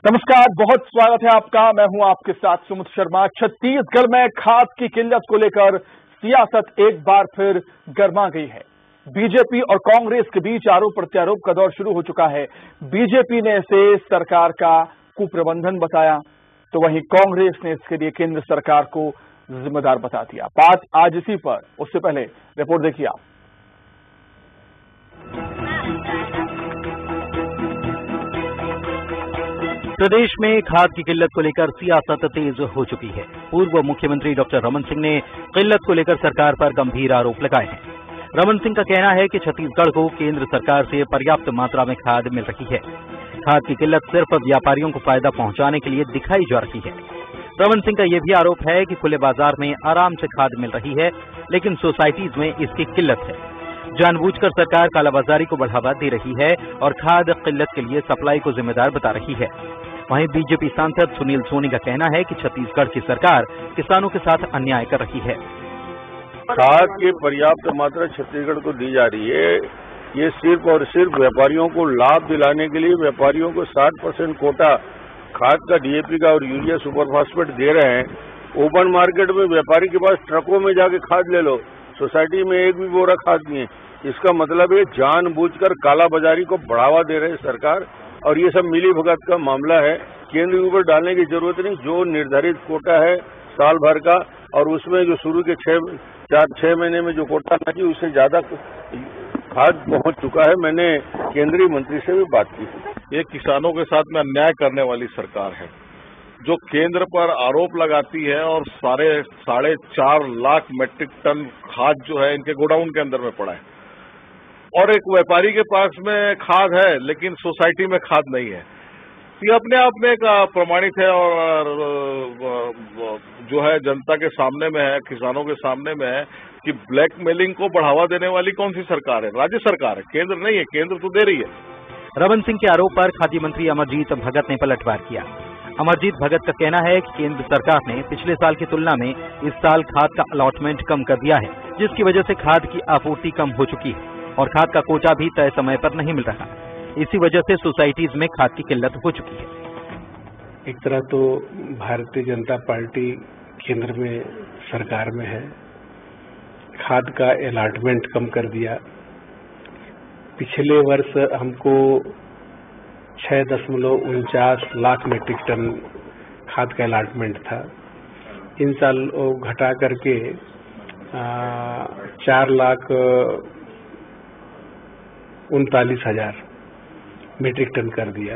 नमस्कार, बहुत स्वागत है आपका। मैं हूं आपके साथ सुमित शर्मा। छत्तीसगढ़ में खाद की किल्लत को लेकर सियासत एक बार फिर गर्मा गई है। बीजेपी और कांग्रेस के बीच आरोप प्रत्यारोप का दौर शुरू हो चुका है। बीजेपी ने इसे सरकार का कुप्रबंधन बताया, तो वहीं कांग्रेस ने इसके लिए केंद्र सरकार को जिम्मेदार बता दिया। बात आज इसी पर, उससे पहले रिपोर्ट देखिए आप। प्रदेश में खाद की किल्लत को लेकर सियासत तेज हो चुकी है। पूर्व मुख्यमंत्री डॉक्टर रमन सिंह ने किल्लत को लेकर सरकार पर गंभीर आरोप लगाए हैं। रमन सिंह का कहना है कि छत्तीसगढ़ को केंद्र सरकार से पर्याप्त मात्रा में खाद मिल रही है। खाद की किल्लत सिर्फ व्यापारियों को फायदा पहुंचाने के लिए दिखाई जा रही है। रमन सिंह का यह भी आरोप है कि खुले बाजार में आराम से खाद मिल रही है, लेकिन सोसाइटीज में इसकी किल्लत है। जानबूझकर सरकार कालाबाजारी को बढ़ावा दे रही है और खाद किल्लत के लिए सप्लाई को जिम्मेदार बता रही है। वहीं बीजेपी सांसद सुनील सोनी का कहना है कि छत्तीसगढ़ की सरकार किसानों के साथ अन्याय कर रही है। खाद की पर्याप्त मात्रा छत्तीसगढ़ को दी जा रही है। ये सिर्फ और सिर्फ व्यापारियों को लाभ दिलाने के लिए व्यापारियों को 60% कोटा खाद का, डीएपी का और यूरिया सुपर फास्फेट दे रहे हैं। ओपन मार्केट में व्यापारी के पास ट्रकों में जाके खाद ले लो, सोसाइटी में एक भी बोरा खाद नहीं है। इसका मतलब है जानबूझकर कालाबाजारी को बढ़ावा दे रहे हैं सरकार, और ये सब मिली भगत का मामला है। केंद्र के ऊपर डालने की जरूरत नहीं। जो निर्धारित कोटा है साल भर का, और उसमें जो शुरू के 6 महीने में जो कोटा ना की, उससे ज्यादा खाद पहुंच चुका है। मैंने केंद्रीय मंत्री से भी बात की। ये किसानों के साथ में अन्याय करने वाली सरकार है, जो केंद्र पर आरोप लगाती है और 4.5 लाख मेट्रिक टन खाद जो है इनके गोडाउन के अंदर में पड़ा है, और एक व्यापारी के पास में खाद है लेकिन सोसाइटी में खाद नहीं है। ये अपने आप में एक प्रमाणित है और जो है जनता के सामने में है, किसानों के सामने में है कि ब्लैकमेलिंग को बढ़ावा देने वाली कौन सी सरकार है? राज्य सरकार है, केंद्र नहीं है। केंद्र तो दे रही है। रमन सिंह के आरोप पर खाद्य मंत्री अमरजीत भगत ने पलटवार किया। अमरजीत भगत का कहना है कि केंद्र सरकार ने पिछले साल की तुलना में इस साल खाद का अलॉटमेंट कम कर दिया है, जिसकी वजह से खाद की आपूर्ति कम हो चुकी है और खाद का कोटा भी तय समय पर नहीं मिल रहा। इसी वजह से सोसाइटीज में खाद की किल्लत हो चुकी है। एक तरह तो भारतीय जनता पार्टी केंद्र में सरकार में है, खाद का अलॉटमेंट कम कर दिया। पिछले वर्ष हमको 6.49 लाख मेट्रिक टन खाद का अलॉटमेंट था। इन साल वो घटा करके 4,39,000 मेट्रिक टन कर दिया।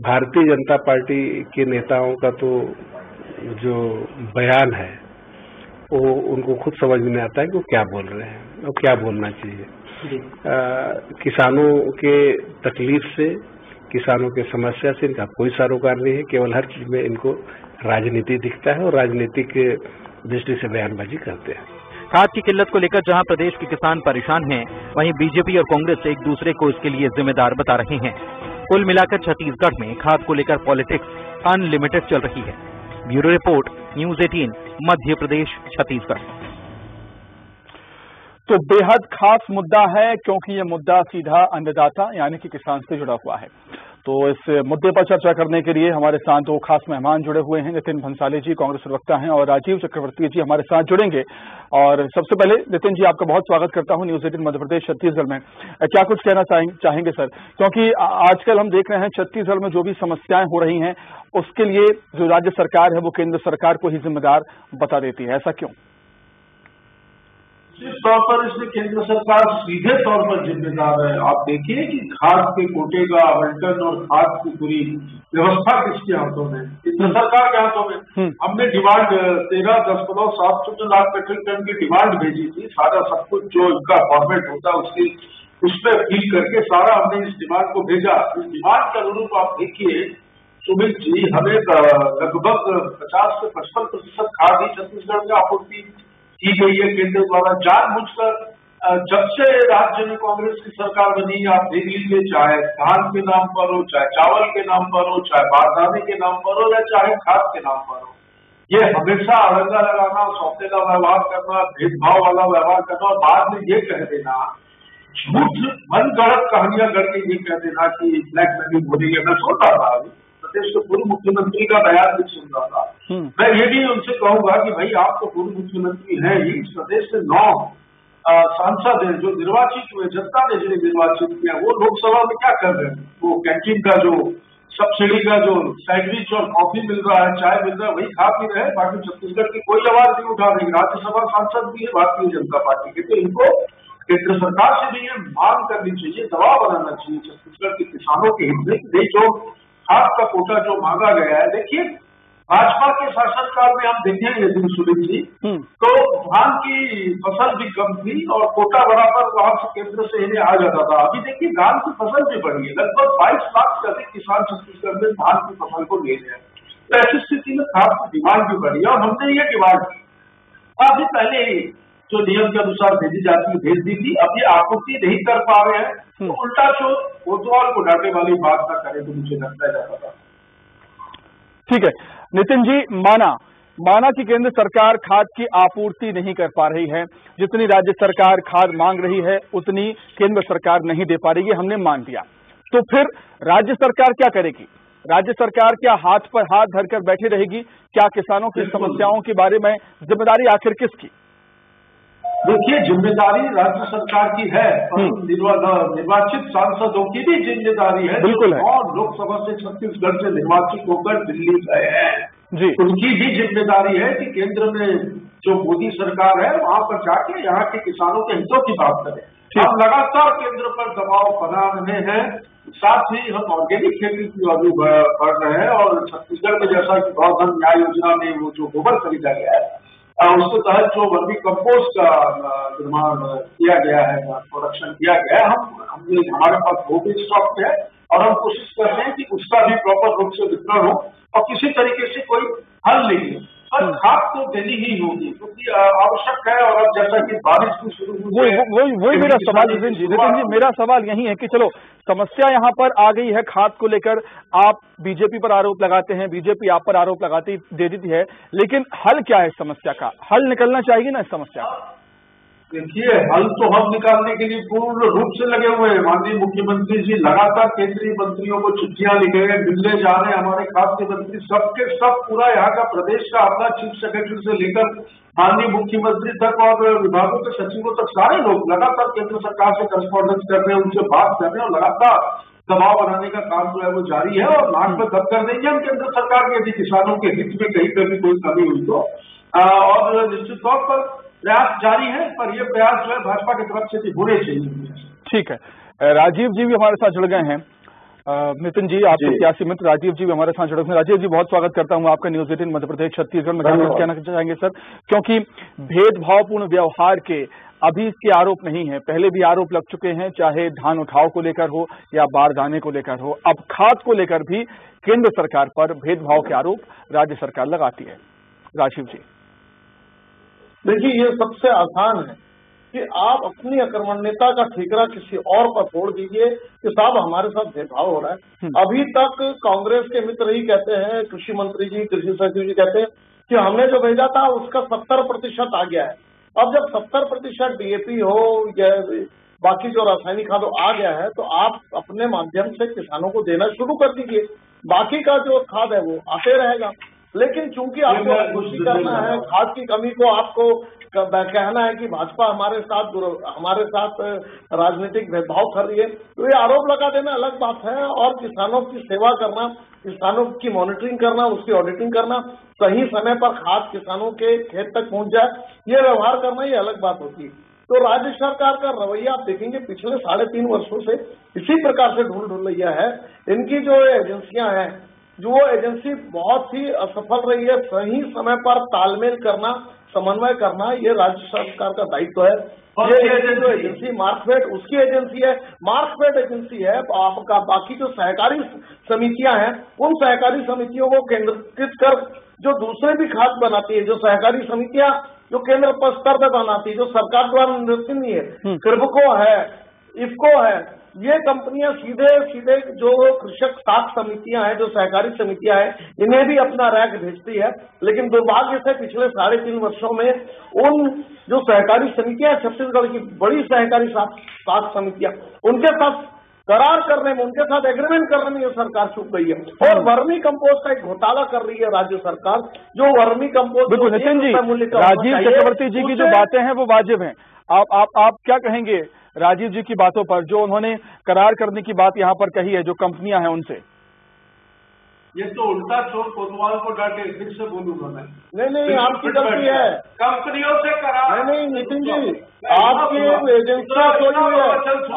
भारतीय जनता पार्टी के नेताओं का तो जो बयान है वो उनको खुद समझ में नहीं आता है कि वो क्या बोल रहे हैं और क्या बोलना चाहिए। किसानों के तकलीफ से, किसानों के समस्या से इनका कोई सरोकार नहीं है। केवल हर चीज में इनको राजनीति दिखता है और राजनीतिक दृष्टि से बयानबाजी करते हैं। खाद की किल्लत को लेकर जहां प्रदेश के किसान परेशान हैं, वहीं बीजेपी और कांग्रेस एक दूसरे को इसके लिए जिम्मेदार बता रहे हैं। कुल मिलाकर छत्तीसगढ़ में खाद को लेकर पॉलिटिक्स अनलिमिटेड चल रही है। Bureau report, news 18, Madhya Pradesh, Chhattisgarh. तो बेहद खास मुद्दा है, क्योंकि ये मुद्दा सीधा अन्नदाता यानी कि किसान से जुड़ा हुआ है। तो इस मुद्दे पर चर्चा करने के लिए हमारे साथ दो खास मेहमान जुड़े हुए हैं। नितिन भंसाली जी कांग्रेस प्रवक्ता हैं और राजीव चक्रवर्ती जी हमारे साथ जुड़ेंगे। और सबसे पहले नितिन जी, आपका बहुत स्वागत करता हूं न्यूज 18 मध्य प्रदेश छत्तीसगढ़ में। क्या कुछ कहना चाहेंगे सर? क्योंकि आजकल हम देख रहे हैं छत्तीसगढ़ में जो भी समस्याएं हो रही हैं उसके लिए जो राज्य सरकार है वो केंद्र सरकार को ही जिम्मेदार बता देती है, ऐसा क्यों? निश्चित तौर पर इसमें केंद्र सरकार सीधे तौर पर जिम्मेदार है। आप देखिए कि खाद के कोटे का आवंटन और खाद की पूरी व्यवस्था किसके हाथों में? केंद्र सरकार के हाथों में। हमने डिमांड 13.74 लाख मेट्रिक टन की डिमांड भेजी थी। सारा सब कुछ जो इनका फॉर्मेट होता है उसमें फिल करके सारा हमने इस डिमांड को भेजा। इस डिमांड के अनुरूप आप देखिए सुमित जी, हमें लगभग 50 से 55% खाद ही छत्तीसगढ़ में आपूर्ति की गई है केंद्र द्वारा। जानबूझकर जब से राज्य में कांग्रेस की सरकार बनी, आप देख लीजिए, चाहे धान के नाम पर हो, चाहे चावल के नाम पर हो, चाहे बारदाने के नाम पर हो, या चाहे खाद के नाम पर हो, ये हमेशा अड़ंगा लगाना, सौतेला व्यवहार करना, भेदभाव वाला व्यवहार करना और बाद में ये कह देना, झूठ मन गढ़ंत कहानियां गढ़ के ये कह देना कि ब्लैक मनी हो रही है। मैं सुन रहा था अभी प्रदेश के पूर्व मुख्यमंत्री का बयान भी सुन रहा था। मैं ये भी उनसे कहूंगा कि भाई आप तो पूर्व मुख्यमंत्री हैं ही, इस प्रदेश से 9 सांसद हैं जो निर्वाचित हुए, जनता ने जिन्हें निर्वाचित किया, वो लोकसभा में क्या कर रहे हैं? वो कैंटीन का जो सब्सिडी का जो सैंडविच और कॉफी मिल रहा है, चाय मिल रहा है, वही खा पी रहे हैं। बाकी छत्तीसगढ़ की कोई आवाज नहीं उठा रही। राज्यसभा सांसद भी है भारतीय जनता पार्टी के, तो इनको केंद्र सरकार से भी ये मांग करनी चाहिए, दबाव बनाना चाहिए छत्तीसगढ़ के किसानों के हित में कि जो खाद का कोटा जो मांगा गया है। देखिए, भाजपा के शासनकाल में हम देखें यदि सुनील जी, तो धान की फसल भी कम थी और कोटा बराबर वहां से केंद्र से इन्हें आ जाता था। अभी देखिए धान की फसल भी बढ़ी है, लगभग 22 लाख से अधिक किसान छत्तीसगढ़ में धान की फसल को ले रहे हैं। तो ऐसी स्थिति में खाद की डिमांड भी बढ़ी है और हमने ये डिमांड काफी पहले ही जो नियम के अनुसार भेजी जाती है भेज दी थी। अब ये आपूर्ति नहीं कर पा रहे हैं, तो उल्टा जो कोतवाल को डांटे वाली बात ना करे तो मुझे लगता है। ठीक है नितिन जी, माना कि केंद्र सरकार खाद की आपूर्ति नहीं कर पा रही है, जितनी राज्य सरकार खाद मांग रही है उतनी केंद्र सरकार नहीं दे पा रही है, हमने मान लिया। तो फिर राज्य सरकार क्या करेगी? राज्य सरकार क्या हाथ पर हाथ धरकर बैठी रहेगी? क्या किसानों की समस्याओं के बारे में जिम्मेदारी आखिर किसकी? देखिए, जिम्मेदारी राज्य सरकार की है और निर्वाचित सांसदों की भी जिम्मेदारी है। बिल्कुल है। और लोकसभा से छत्तीसगढ़ से निर्वाचित होकर दिल्ली गए हैं जी, उनकी भी जिम्मेदारी है कि केंद्र में जो मोदी सरकार है वहां पर जाके यहाँ के किसानों के हितों की बात करें। हम लगातार केंद्र पर दबाव बना रहे हैं, साथ ही हम ऑर्गेनिक खेती की ओर भी बढ़ रहे हैं। और छत्तीसगढ़ में जैसा कि गौधन न्याय योजना में वो जो गोबर खरीदा गया है उसके तहत जो वर्मी कंपोस्ट का निर्माण किया गया है, प्रोडक्शन किया गया है, हमने हमारे पास वो भी स्टॉक है और हम कोशिश कर रहे हैं कि उसका भी प्रॉपर रूप से वितरण हो और किसी तरीके से कोई हल नहीं। पर खाद तो देनी ही होगी क्योंकि आवश्यक है। और अब जैसा कि बारिश भी शुरू हुई है, वही मेरा सवाल नितिन जी, मेरा सवाल यही है कि चलो समस्या यहाँ पर आ गई है खाद को लेकर, आप बीजेपी पर आरोप लगाते हैं, बीजेपी आप पर आरोप लगाती दे देती है, लेकिन हल क्या है समस्या का? हल निकलना चाहिए ना इस समस्या का। देखिए, हल तो हम निकालने के लिए पूर्ण रूप से लगे हुए हैं। माननीय मुख्यमंत्री जी लगातार केंद्रीय मंत्रियों को चिट्ठियां लिखे हैं, मिलने जा रहे हैं। हमारे खाद्य मंत्री सबके सब पूरा यहाँ का प्रदेश का अपना चीफ सेक्रेटरी से लेकर माननीय मुख्यमंत्री तक और विभागों के सचिवों तक सारे लोग लगातार केंद्र सरकार से करस्पॉन्डेंस कर रहे हैं, उनसे बात कर रहे हैं और लगातार दबाव बनाने का काम जो है वो जारी है। और नाक में दब कर देंगे हम केंद्र सरकार के, यदि किसानों के हित में कहीं कभी कोई कमी हुई तो। और निश्चित तौर पर प्रयास जारी है, पर ये प्रयास जो है भाजपा की तरफ से भी होने चाहिए। ठीक है, राजीव जी भी हमारे साथ जुड़ गए हैं। नितिन जी, आप सियासी मित्र राजीव जी भी हमारे साथ जुड़ गए हैं। राजीव जी, बहुत स्वागत करता हूं आपका न्यूज 18 मध्य प्रदेश छत्तीसगढ़ में। कहना चाहेंगे सर, क्योंकि भेदभावपूर्ण व्यवहार के अभी इसके आरोप नहीं है, पहले भी आरोप लग चुके हैं, चाहे धान उठाव को लेकर हो या बारदाने को लेकर हो। अब खाद को लेकर भी केंद्र सरकार पर भेदभाव के आरोप राज्य सरकार लगाती है। राजीव जी, देखिए, ये सबसे आसान है कि आप अपनी अकर्मण्यता का ठीकरा किसी और पर छोड़ दीजिए कि साहब हमारे साथ भेदभाव हो रहा है। अभी तक कांग्रेस के मित्र ही कहते हैं, कृषि मंत्री जी, कृषि सचिव जी कहते हैं कि हमने जो भेजा था उसका 70% आ गया है। अब जब 70% डीएपी हो या बाकी जो रासायनिक खाद आ गया है, तो आप अपने माध्यम से किसानों को देना शुरू कर दीजिए। बाकी का जो खाद है वो आते रहेगा। लेकिन चूंकि आपको खुशी करना है, खाद की कमी को आपको कहना है कि भाजपा हमारे साथ राजनीतिक भेदभाव कर रही है, तो ये आरोप लगा देना अलग बात है। और किसानों की सेवा करना, किसानों की मॉनिटरिंग करना, उसकी ऑडिटिंग करना, सही समय पर खाद किसानों के खेत तक पहुंच जाए, ये व्यवहार करना ये अलग बात होती है। तो राज्य सरकार का रवैया आप देखेंगे पिछले 3.5 वर्षों से इसी प्रकार से ढूंढ है। इनकी जो एजेंसियां हैं, जो वो एजेंसी बहुत ही असफल रही है। सही समय पर तालमेल करना, समन्वय करना, ये राज्य सरकार का दायित्व है। और ये जो एजेंसी मार्कफेड उसकी एजेंसी है, मार्कफेड एजेंसी है। आपका बाकी जो सहकारी समितियां हैं, उन सहकारी समितियों को केंद्रीकृत कर जो दूसरे भी खाद बनाती है, जो सहकारी समितियां जो केंद्र पर स्तर पर बनाती है, जो सरकार द्वारा निर्देशित नहीं है, कृषको है, इफको है, ये कंपनियां सीधे जो कृषक साख समितियां हैं, जो सहकारी समितियां हैं, इन्हें भी अपना रैक भेजती है। लेकिन दुर्भाग्य से पिछले 3.5 वर्षों में उन जो सहकारी समितियां, छत्तीसगढ़ की बड़ी सहकारी साख समितियां, उनके साथ करार करने में, उनके साथ एग्रीमेंट करने में ये सरकार चूक गई है। और वर्मी कंपोस्ट का एक घोटाला कर रही है राज्य सरकार, जो वर्मी कंपोस्ट। बिल्कुल नितिन जी, राजीव चक्रवर्ती जी की जो बातें हैं वो वाजिब हैं। आप क्या कहेंगे राजीव जी की बातों पर, जो उन्होंने करार करने की बात यहाँ पर कही है, जो कंपनियां हैं उनसे? ये तो उल्टा चोर कोतवाल को डांटे, फिर से बोलूंगा मैं। नहीं, आपकी गलती है। कंपनियों से करार। नहीं नितिन जी, आपकी एजेंसियां खोली हुई है,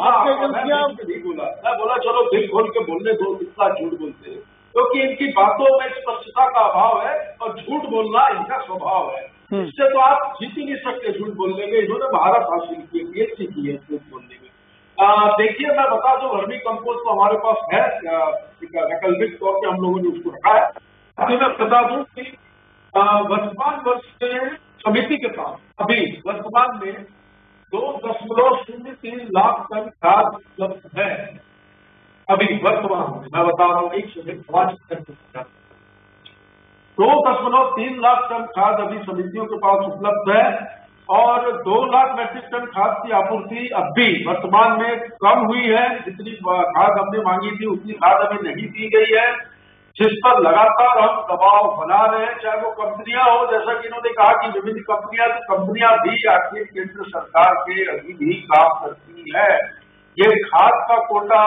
आपकी एजेंसियां। मैं बोला चलो दिल खोल के बोलने दो, कितना झूठ बोलते हैं, क्योंकि इनकी बातों में स्पष्टता का अभाव है और झूठ बोलना इनका स्वभाव है। इससे तो आप जीत ही नहीं सकते झूठ बोलने में। इन्होंने महारत हासिल की है, पीएचडी की है झूठ बोलने में। देखिए, मैं बता दूं, वर्मी कंपोस्ट तो हमारे पास है, वैकल्पिक तौर पे हम लोगों ने उसको रखा है। अभी मैं बता दूं कि वर्तमान वर्ष में समिति के पास अभी वर्तमान में 2.03 लाख टन खाद उपलब्ध है। अभी वर्तमान में मैं बता रहा हूँ, 2.3 लाख टन खाद अभी समितियों के पास उपलब्ध है और 2 लाख मीट्रिक टन खाद की आपूर्ति अब भी वर्तमान में कम हुई है। जितनी खाद हमने मांगी थी उतनी खाद अभी नहीं दी गई है, जिस पर लगातार हम दबाव बना रहे हैं, चाहे वो कंपनियां हो, जैसा कि इन्होंने कहा कि विभिन्न कंपनियां भी आखिर केंद्र सरकार के अभी भी काम करती है। ये खाद का कोटा,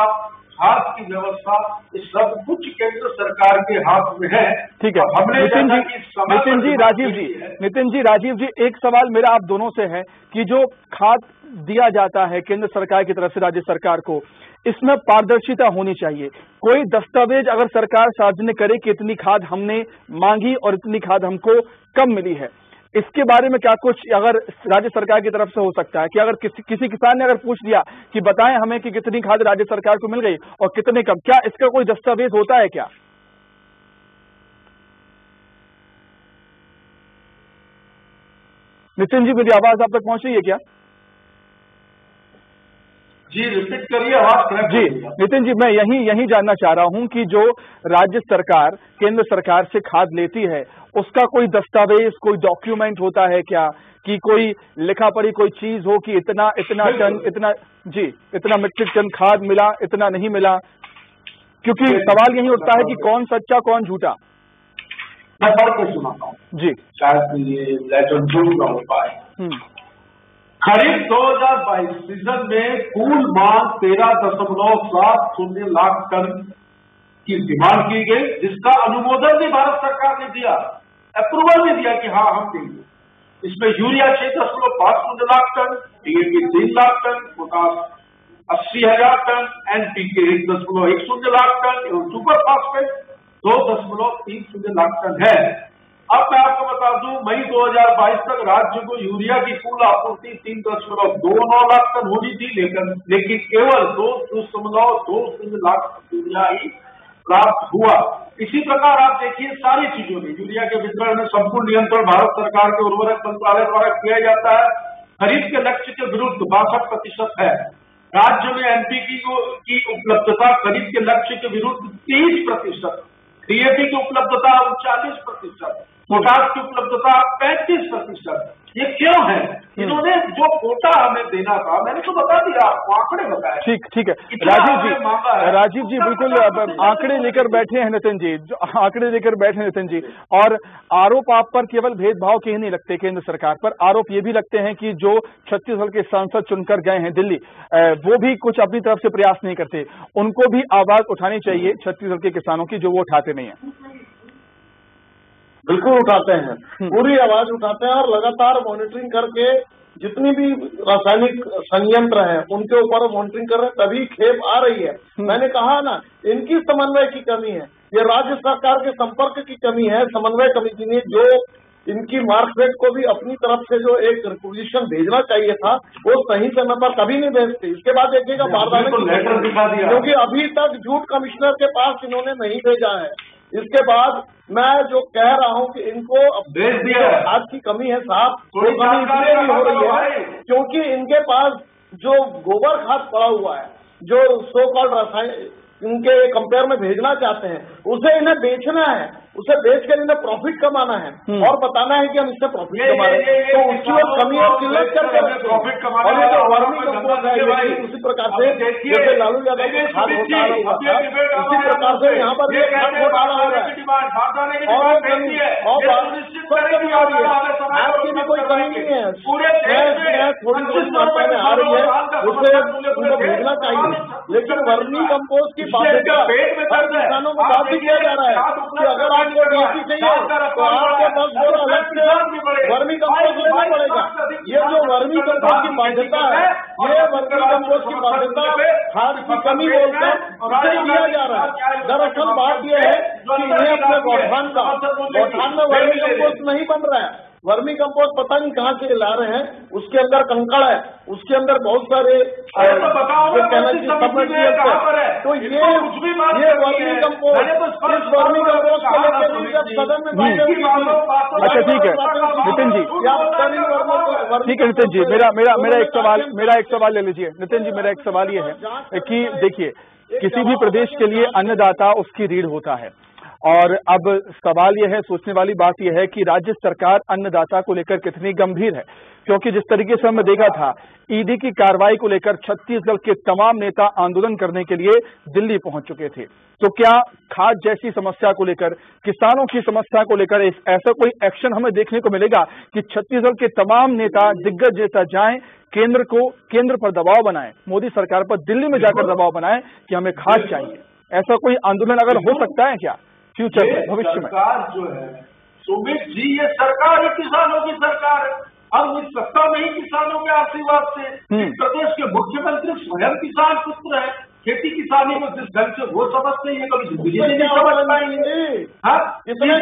खाद की व्यवस्था, ये सब कुछ केंद्र सरकार के हाथ में है। ठीक है नितिन जी, राजीव जी, एक सवाल मेरा आप दोनों से है कि जो खाद दिया जाता है केंद्र सरकार की तरफ से राज्य सरकार को, इसमें पारदर्शिता होनी चाहिए। कोई दस्तावेज अगर सरकार सार्वजनिक करे कि इतनी खाद हमने मांगी और इतनी खाद हमको कम मिली है, इसके बारे में क्या कुछ अगर राज्य सरकार की तरफ से हो सकता है कि अगर किसी किसान ने अगर पूछ दिया कि बताएं हमें कि कितनी खाद राज्य सरकार को मिल गई और कितने कम, क्या इसका कोई दस्तावेज होता है क्या? नितिन जी, मेरी आवाज आप तक पहुंच रही है क्या? जी रिपीट करिए आवाज। जी नितिन जी, मैं यही जानना चाह रहा हूं कि जो राज्य सरकार केंद्र सरकार से खाद लेती है उसका कोई दस्तावेज, कोई डॉक्यूमेंट होता है क्या, कि कोई लिखा पढ़ी कोई चीज हो कि इतना टन, इतना मीट्रिक टन खाद मिला, इतना नहीं मिला? क्योंकि सवाल यही उठता है कि कौन सच्चा कौन झूठा। मैं पढ़ के सुनाता हूँ जी, शायद ये लेटर झूठ ना हो पाए। खरीफ 2022 सीजन में कुल मांग 13.70 लाख टन की डिमांड की गई, जिसका अनुमोदन भी भारत सरकार ने दिया, अप्रूवल भी दिया कि हाँ हम देंगे। इसमें urea 6.50 lakh ton, DAP 3 lakh ton, potash 80,000 ton, NPK 1.10 lakh ton एवं सुपर फास्फेट 2.30 लाख टन है। अब मैं आपको बता दूं, मई 2022 तक राज्य को यूरिया की कुल आपूर्ति 3.29 लाख टन होनी थी, लेकिन केवल 2.20 लाख टन यूरिया ही प्राप्त हुआ। इसी प्रकार आप देखिए सारी चीजों में यूरिया के वितरण में संपूर्ण नियंत्रण भारत सरकार के उर्वरक मंत्रालय द्वारा किया जाता है। खरीद के लक्ष्य के विरुद्ध 62% है। राज्य में एनपीके की उपलब्धता खरीद के लक्ष्य के विरुद्ध 30%, डीएपी की उपलब्धता 39%, पोटास की उपलब्धता 35%। ये क्यों है? इन्होंने जो कोटा हमें देना था, मैंने तो बता दिया, आपको आंकड़े बताए। ठीक है राजीव जी बिल्कुल आंकड़े लेकर बैठे हैं नितिन जी, आंकड़े लेकर बैठे हैं नितिन जी। और आरोप आप पर केवल भेदभाव के ही नहीं लगते केंद्र सरकार पर, आरोप ये भी लगते हैं कि जो छत्तीसगढ़ के सांसद चुनकर गए हैं दिल्ली, वो भी कुछ अपनी तरफ से प्रयास नहीं करते। उनको भी आवाज उठानी चाहिए छत्तीसगढ़ के किसानों की, जो वो उठाते नहीं है। बिल्कुल उठाते हैं, पूरी आवाज उठाते हैं और लगातार मॉनिटरिंग करके जितनी भी रासायनिक संयंत्र हैं उनके ऊपर मॉनिटरिंग कर रहे हैं, तभी खेप आ रही है। मैंने कहा ना, इनकी समन्वय की कमी है, ये राज्य सरकार के संपर्क की कमी है, समन्वय कमेटी ने जो इनकी मार्कफेड को भी अपनी तरफ से जो एक रिक्वेजिशन भेजना चाहिए था वो सही समय पर कभी नहीं भेजते। इसके बाद देखिएगा बारदाने लेटर दिखा दिया, क्योंकि अभी तक झूठ कमिश्नर के पास इन्होंने नहीं भेजा है। इसके बाद मैं जो कह रहा हूं कि इनको भेज दिया, खाद की कमी है साहब, वो कमी इसलिए भी हो रही है क्योंकि इनके पास जो गोबर खाद पड़ा हुआ है, जो सो कॉल्ड इनके कंपेयर में भेजना चाहते हैं, उसे इन्हें बेचना है, उसे बेचकर इन्हें प्रॉफिट कमाना है और बताना है कि हम इससे प्रॉफिट कमा रहे हैं, तो उसकी और कमी और किल्लत करके प्रॉफिट कमा रहे हैं। और ये जो वर्मी कंपोस्ट है उसी प्रकार से जैसे लालू यादव को खाद घोटाला हुआ था, उसी प्रकार से यहाँ पर भी खाद घोटाला हो रहा है और खाद की भी कोई कमी नहीं है, थोड़ी थोड़ी मात्रा में आ रही है, उसे उनको भेजना चाहिए। लेकिन वर्मी कंपोस्ट की बाध्यता किसानों को बाध्य किया जा रहा है कि अगर आपको डीएपी चाहिए तो आपको 10 बोरा अलग से वर्मी कंपोस्ट लेना पड़ेगा। ये जो वर्मी कंपोस्ट की बाध्यता है, ये वर्मी कंपोस्ट की बाध्यता खाद की कमी बोलकर उसे दिया जा रहा है। दरअसल बात यह है कि इन्हें अपने गौठान में वर्मी कंपोस्ट नहीं बन रहा है, वर्मी कंपोस्ट पता नहीं कहाँ से ला रहे हैं, उसके अंदर कंकड़ है, उसके अंदर बहुत सारे तो ये वर्मी कंपोस्ट इस वर्मी कंपोस्ट को लेकर जब सदन में अच्छा ठीक है नितिन जी, ठीक है नितिन जी, मेरा एक सवाल ले लीजिए नितिन जी। मेरा एक सवाल ये है कि देखिए किसी भी प्रदेश के लिए अन्नदाता उसकी रीढ़ होता है और अब सवाल यह है, सोचने वाली बात यह है कि राज्य सरकार अन्नदाता को लेकर कितनी गंभीर है, क्योंकि जिस तरीके से हमने देखा था ईडी की कार्रवाई को लेकर छत्तीसगढ़ के तमाम नेता आंदोलन करने के लिए दिल्ली पहुंच चुके थे। तो क्या खाद जैसी समस्या को लेकर, किसानों की समस्या को लेकर ऐसा कोई एक्शन हमें देखने को मिलेगा कि छत्तीसगढ़ के तमाम नेता, दिग्गज नेता जाएं केंद्र पर दबाव बनाएं, मोदी सरकार पर दिल्ली में जाकर दबाव बनाएं कि हमें खाद चाहिए? ऐसा कोई आंदोलन अगर हो सकता है क्या फ्यूचर में, भविष्य में? सरकार जो है सुमित जी, ये सरकार है किसानों की सरकार है। हम इस सत्ता में ही किसानों के आशीर्वाद से, प्रदेश के मुख्यमंत्री स्वयं किसान पुत्र है, खेती किसानी को जिस ढंग से वो समझते हैं ये कभी जिंदगी में नहीं समझ पाएंगे।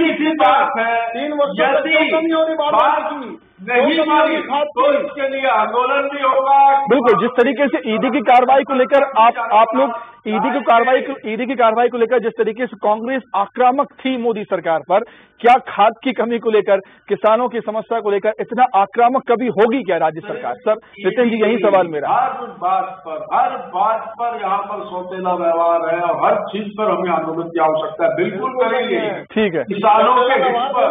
इतनी बात है, 3 वर्षों नहीं मानी तो इसके लिए आंदोलन भी होगा। बिल्कुल, जिस तरीके से ईडी की कार्रवाई को लेकर आप लोग ईडी की कार्रवाई को लेकर जिस तरीके से कांग्रेस आक्रामक थी मोदी सरकार पर, क्या खाद की कमी को लेकर, किसानों की समस्या को लेकर इतना आक्रामक कभी होगी क्या राज्य सरकार? सर नितिन जी, यही सवाल मेरा। हर बात पर यहाँ पर सौतेला व्यवहार है और हर चीज पर हमें आंदोलन की आवश्यकता है, बिल्कुल करेंगे। ठीक है, किसानों के हित पर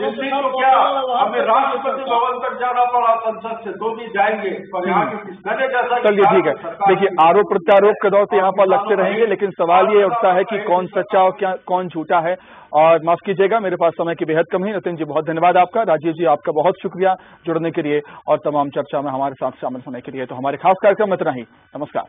दिल्ली को क्या हमें राष्ट्रपति भवन तक जाना पड़ा संसद से, तो भी जाएंगे, पर यहाँ के किसाने जैसा। चलिए ठीक है, देखिए आरोप प्रत्यारोप के दौर से यहाँ पर लगते रहेंगे, लेकिन सवाल ये उठता है कि कौन सच्चा और क्या कौन झूठा है। और माफ कीजिएगा, मेरे पास समय की बेहद कमी है। नितिन जी बहुत धन्यवाद आपका, राजीव जी आपका बहुत शुक्रिया जुड़ने के लिए और तमाम चर्चा में हमारे साथ शामिल होने के लिए। तो हमारे खास कार्यक्रम में इतना ही, नमस्कार।